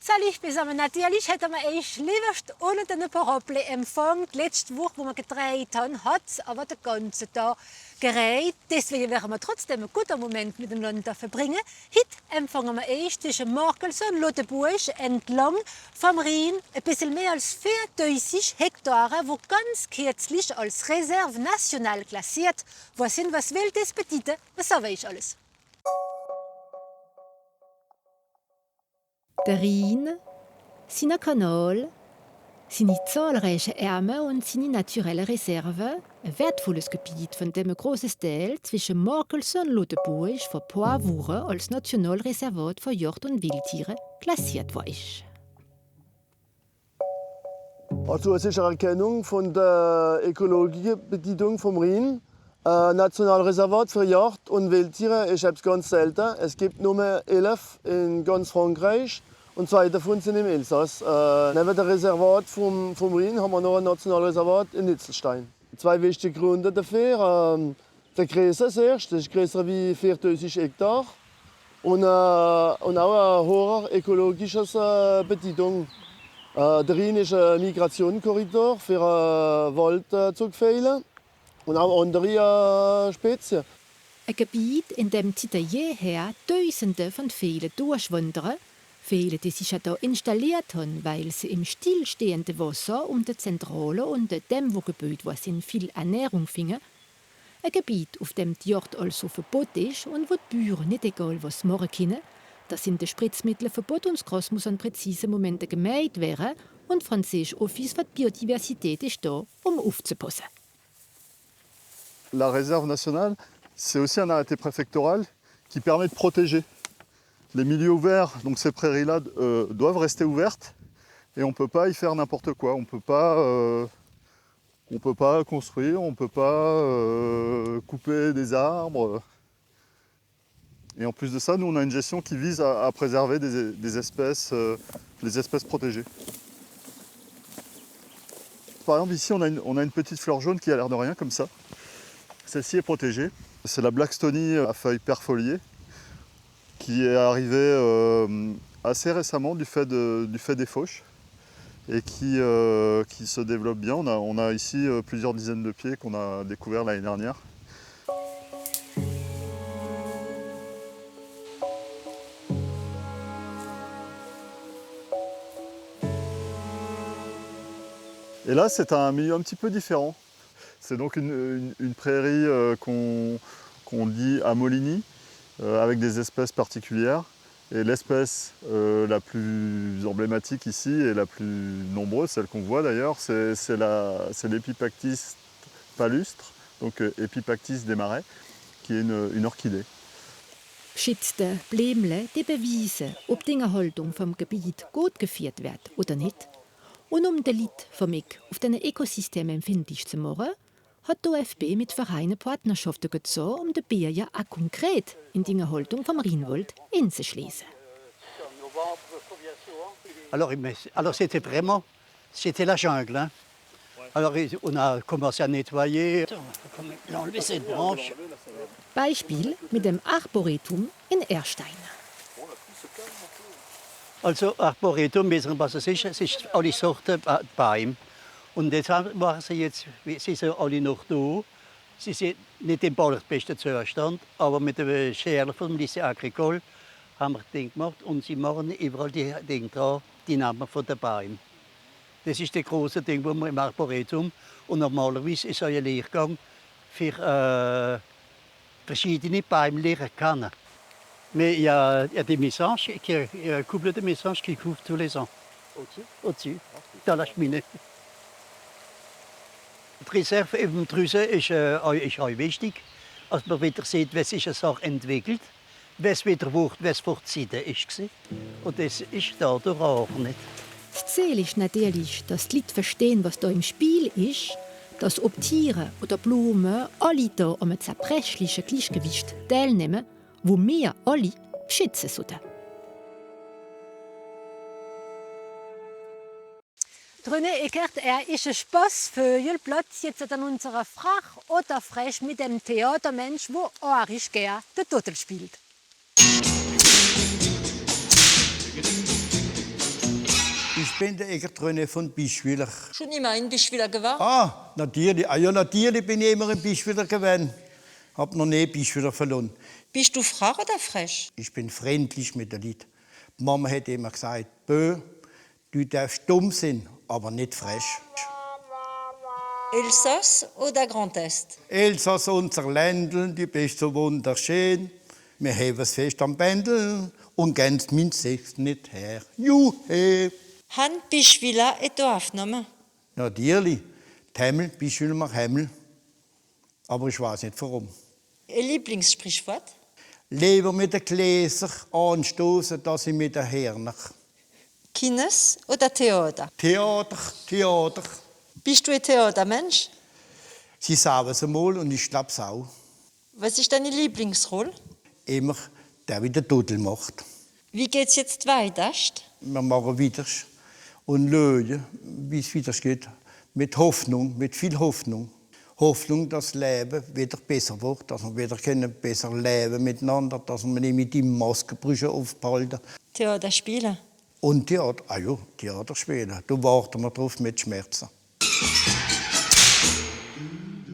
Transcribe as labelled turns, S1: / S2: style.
S1: Salut zusammen. Natürlich hätten wir euch lieber ohne den Paraply empfangen. Letzte Woche, wo wir gedreht haben, hat es aber den ganzen Tag geregnet. Deswegen werden wir trotzdem einen guten Moment miteinander verbringen. Heute empfangen wir euch zwischen Markelson und Lothebusch entlang vom Rhein ein bisschen mehr als 4000 Hektare, wo ganz kürzlich als Reserve national klassiert. Was sind, was will das bedeuten? Was sage ich alles?
S2: Der Rhein, seine Kanal, seine zahlreichen Ärme und seine naturellen Reserven, ein wertvolles Gebiet, von dem ein grosses Teil zwischen Markelson und Lothebusch vor ein paar Wochen als Nationalreservat für Jagd- und Wildtiere klassiert war.
S3: Also es ist eine Erkennung von der ökologischen Bedeutung vom Rhein. Nationalreservat für Jagd- und Wildtiere ist etwas ganz selten. Es gibt nur 11 in ganz Frankreich und 2 davon sind im Elsass. Neben dem Reservat vom Rhein haben wir noch ein Nationalreservat in Nitzelstein. 2 wichtige Gründe dafür. Der Größe zuerst, das ist größer wie 4000 Hektar. Und auch eine hohe ökologische Bedeutung. Der Rhein ist ein Migrationskorridor für Waldzugvögel und auch andere Spezien.
S2: Ein Gebiet, in dem seit jeher Tausende von Vögeln durchwandern. Vögel, die sich hier installiert haben, weil sie im stillstehenden Wasser um den Zentrale und den Dämmwohngebiet, wo sie viel Ernährung finden. Ein Gebiet, auf dem die Jagd also verboten ist und wo die Bauern nicht egal was machen können. Da sind die Spritzmittel verboten und das Gras muss an präzisen Momenten gemäht werden. Und das französische Office für die Biodiversität ist da, um aufzupassen.
S4: La réserve nationale, c'est aussi un arrêté préfectoral qui permet de protéger. Les milieux ouverts, donc ces prairies-là, doivent rester ouvertes et on ne peut pas y faire n'importe quoi. On peut pas construire, on ne peut pas couper des arbres. Et en plus de ça, nous on a une gestion qui vise à préserver des espèces, les espèces protégées. Par exemple ici on a une petite fleur jaune qui a l'air de rien comme ça. Celle-ci est protégée. C'est la Blackstonie à feuilles perfoliées qui est arrivée assez récemment du fait des fauches et qui se développe bien. On a ici plusieurs dizaines de pieds qu'on a découverts l'année dernière. Et là, c'est un milieu un petit peu différent. C'est donc une prairie qu'on dit à Moligny, avec des espèces particulières. Et l'espèce la plus emblématique ici et la plus nombreuse, celle qu'on voit d'ailleurs, c'est l'Epipactis palustre, donc Epipactis des marais, qui est une orchidée.
S2: Geschützte Blämle, die beweisen, ob die Haltung vom Gebiet gut geführt wird oder nicht. Und den Leuten vom Eck auf diesen Ökosystemen empfindlich zu machen, hat die OFB mit Vereinen Partnerschaften gezogen, den Bienen auch konkret in die Haltung vom Rheinwald einzuschließen.
S5: Alors c'était la jungle. Hein. Alors on a commencé à nettoyer, on a enlevé cette branche.
S2: Beispiel mit dem Arboretum in Erstein.
S5: Also Arboretum, was es ist alle Sorten Bäume. Und jetzt machen sie sind alle noch da. Sie sind nicht im allerbesten Zustand, aber mit dem Scherler vom Lycée Agricole haben wir Ding gemacht und sie machen überall die Dinge dran, die Namen von den Bäumen. Das ist das große Ding, wo wir im Arboretum und normalerweise ist ein Lehrgang für verschiedene Bäume lernen können. Mais il y a des messages, un couple de messages qui couvrent tous les ans. Au-dessus, dans la cheminée. Die Reserve im Drüsen ist auch wichtig, dass man wieder sieht, was sich eine Sache entwickelt, was wieder wird, was vor Zeiten war. Und das ist da auch nicht.
S2: Das Ziel ist natürlich, dass die Leute verstehen, was da im Spiel ist, dass ob Tiere oder Blumen alle da am zerbrechlichen Gleichgewicht teilnehmen, wo wir alle schützen sollten.
S1: René Eckert, ist ein Spaßvögelplatz jetzt an unserer Frach oder Frech mit dem Theatermensch, wo Arisch gern den Totel spielt.
S6: Ich bin der Egert René von Bischwiller.
S7: Schon immer in Bischwiller gewesen?
S6: Ah, natürlich. Ah, ja, natürlich bin ich immer in Bischwiller gewesen. Hab noch nie Bischwiller verloren.
S7: Bist du frei oder frech?
S6: Ich bin freundlich mit den Leuten. Die Mama hat immer gesagt, Bö, du darfst dumm sein, aber nicht frech.
S7: Elsass oder Grand Est?
S6: Elsass, unser Ländl, die bist so wunderschön. Wir haben es fest am Bändel und ganz mein Sex nicht her. Juhe!
S7: Han Bischwiller ein Dorf genommen?
S6: Natürlich, die Hemmel, Bischwiller macht Hemmel. Aber ich weiß nicht warum.
S7: Ein Lieblingssprichwort?
S6: Lieber mit den Gläsern anstoßen, als mit den Hirnen.
S7: Kines oder Theater?
S6: Theater, Theater.
S7: Bist du ein Theatermensch?
S6: Sie sagen es einmal und ich glaube es auch.
S7: Was ist deine Lieblingsrolle?
S6: Immer der, wie der Dudel macht.
S7: Wie geht's jetzt weiter?
S6: Wir machen weiter und schauen, wie es weitergeht. Mit Hoffnung, mit viel Hoffnung. Hoffnung, dass das Leben wieder besser wird, dass wir wieder besser leben miteinander, dass wir nicht mit den Maskenbrüchen aufhalten.
S7: Theater spielen?
S6: Und Theater, Theater spielen. Da warten wir drauf mit Schmerzen.